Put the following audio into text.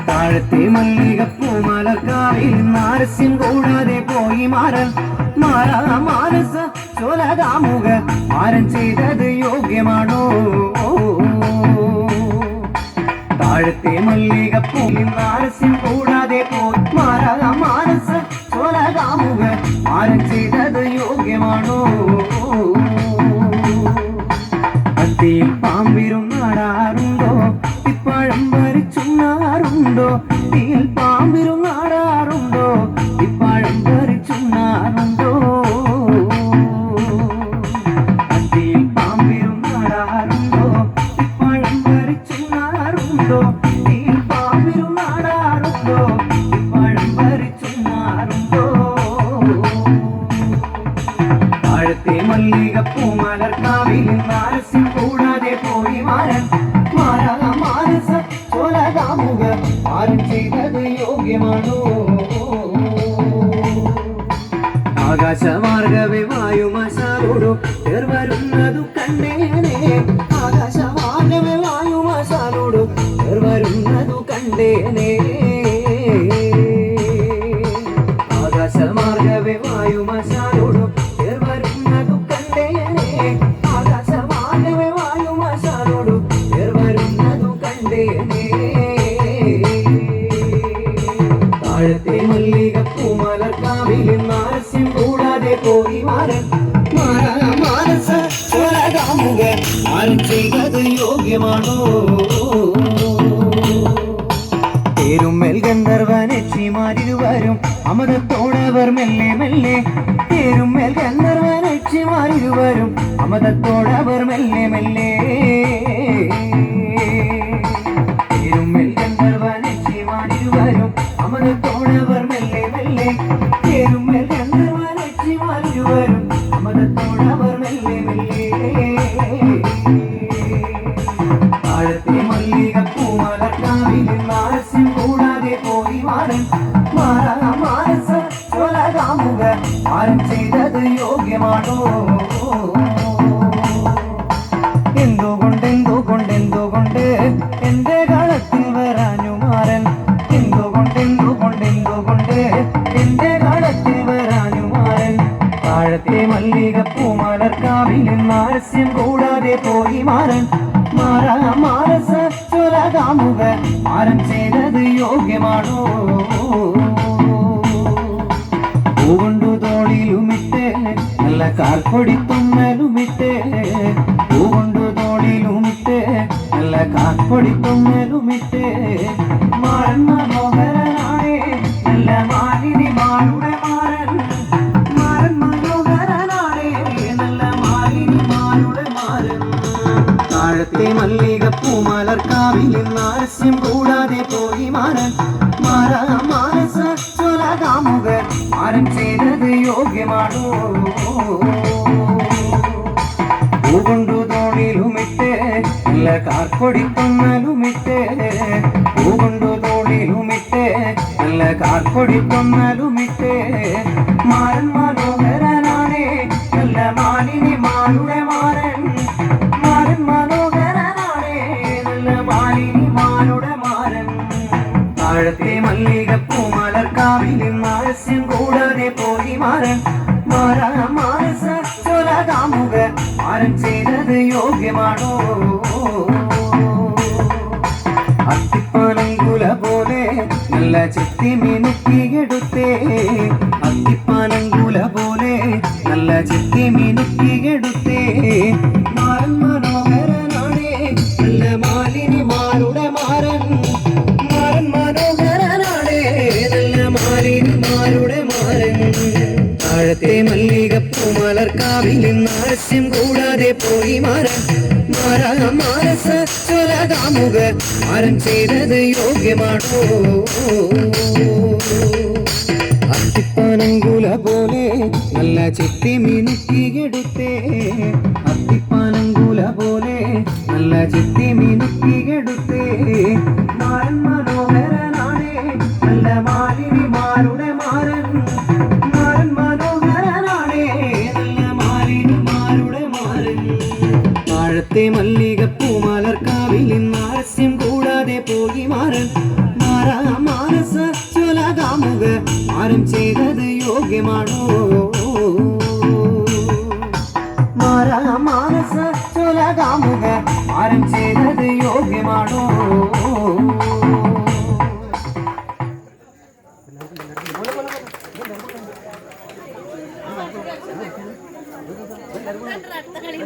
താഴത്തെ മല്ലികപ്പൂമലക്കാവിൽ നാരസ്യം കൂടാതെ പോയി മാനസ ചോലകാമുക മാരൻ ചെയ്തത് യോഗ്യമാണോ? താഴത്തെ മല്ലികപ്പൂവിൽ നാരസ്യം കൂടാതെ പോയി മാനസ ചോലകാമുക മാരൻ ചെയ്തത് യോഗ്യമാണോ? അത്തിയിൽ പാമ്പിരും നാടാറുണ്ടോ? ഇപ്പഴം ഭരിച്ചുണ്ണാറുണ്ടോ? തീയിൽ പാമ്പിരും നാടാറുണ്ടോ? ഇപ്പഴം ഭരിച്ചുണ്ണാറുണ്ടോ? അത്തിയിൽ പാമ്പിരും നാടാറുണ്ടോ? ഇപ്പഴം ഭരിച്ചുണ്ണാറുണ്ടോ? തീയിൽ പാമ്പിരും നാടാറുണ്ടോ? ഇപ്പഴം ഭരിച്ചുണ്ണാറുണ്ടോ? താഴത്തെ മല്ലികപ്പൂമലർക്കാവിൽ നാരസ്യം കൂടാതെ പോയി മാനസ ചോലകാമുക മാരൻ ചെയ്തത് യോഗ്യമാണോ? ആകാശമാർഗവേ വായുമശാലോടു വരുന്നതു കണ്ടേനെ. ആകാശമാർഗവേ വായുമശാലോടു വരുന്നതു കണ്ടേനെ. ആകാശമാർഗവേ വായുമശാലോടു വരുന്നതു കണ്ടേനെ. ആകാശമാർഗവേ വായുമശാലോടു വരുന്നതു കണ്ടേനെ. താഴത്തെ മല്ലികപ്പൂമലർക്കാവിൽ നാരസ്യം കൂടാതെ പോയി മാനസ ചോലകാമുക മാരൻ ചെയ്തത് യോഗ്യമാണോ? തേരുമ്മേൽ ഗന്ധർവനക്ഷിമാരിരുവരും അമൃതത്തോടവർ മെല്ലെ തേരുമ്മേൽ ഗന്ധർവനക്ഷിമാരിരുവരും അമൃതത്തോടവർ മെല്ലെ തേരുമ്മേൽ ഗന്ധർവനക്ഷിമാരിരുവരും അമൃതത്തോടവർ മെല്ലെ തേരുമ്മേൽ ഗന്ധർവനക്ഷിമാരിരുവരും അമൃതത്തോടവർ മെല്ലെ. താഴത്തെ മല്ലികപ്പൂമലർക്കാവിൽ നാരസ്യം കൂടാതെ പോയി മാനസ ചോലകാമുക മാരൻ ചെയ്തത് യോഗ്യമാണോ? എന്തുകൊണ്ട് എന്റെ കളത്തിൽ വരാഞ്ഞു മാരൻ? എന്തുകൊണ്ട് എന്റെ കളത്തിൽ വരാഞ്ഞു മാരൻ? താഴത്തെ മല്ലികപ്പൂമലർക്കാവിൽ നാരസ്യം കൂടാതെ പോയി മാനസ ചോലകാമുക മാരൻ ചെയ്തത് യോഗ്യമാണോ? പൂകൊണ്ടു തോളിലുമിട്ട് നല്ല കാൽപ്പൊടിത്തൊന്നലുമിട്ട് പൂകൊണ്ടു തോളിലുമിട്ട് നല്ല കാൽപ്പൊടിത്തൊന്നലുമിട്ട് മാരൻ മനോഹരനാണേ നല്ല മാലിനി മാളുടെ മാരൻ മനോഹരനാണേ നല്ല മാലിനി മാളുടെ മാരൻ. താഴത്തെ മല്ലികപ്പൂമലർക്കാവിൽ നാരസ്യം കൂടാതെ പോയി മാനസ ചോലകാമുക മാരൻ ചെയ്തത് യോഗ്യമാണോ? പൂകൊണ്ടു തോളിലുമിട്ട് നല്ല കാൽപ്പൊടിത്തൊന്നലുമിട്ട് പൂകൊണ്ടു തോളിലുമിട്ട് നല്ല കാൽപ്പൊടിത്തൊന്നലുമിട്ട് മാരൻ മനോഹരനാണേ നല്ല മാലിനി മാളുടെ മാരൻ മനോഹരനാണേ നല്ല മാലിനി മാളുടെ മാരൻ. താഴത്തെ മല്ലികപ്പൂമലർക്കാവിൽ നാരസ്യം കൂടാതെ പോയി മാനസ ചോലകാമുക മാരൻ ചെയ്തത് യോഗ്യമാണോ? അത്തിപ്പാനങ്കുല പോലെ നല്ല ചെത്തി മിനുക്കിയെടുത്തേ അത്തിപ്പാനങ്കുല പോലെ നല്ല ചെത്തി മിനുക്കിയെടുത്തേ മാരൻ മനോഹരനാണേ നല്ല മാലിനി മാളുടെ മാരൻ മനോഹരനാണേ നല്ല മാലിനി മാളുടെ മാരൻ. താഴത്തെ മല്ലികപ്പൂമലർക്കാവിൽ നാരസ്യം കൂടാതെ പോയി മാനസ ചോലകാമുക മാരൻ ചെയ്തത് യോഗ്യമാണോ? അത്തിപ്പാനങ്കുല പോലെ നല്ല ചെത്തി മിനുക്കിയെടുത്തേ അത്തിപ്പാനങ്കുല പോലെ നല്ല ചെത്തി മിനുക്കിയെടുത്തേ മാരൻ മനോഹരനാണേ നല്ല മാലിനി മാളുടെ മാരൻ മനോഹരനാണേ മാനസ ചൊലകാമുക ആരും ചെയ്തത് യോഗ്യമാണോ മാനസ ചൊലകാമുക ആരും ചെയ്തത് യോഗ്യമാണോ അടുത്ത കളി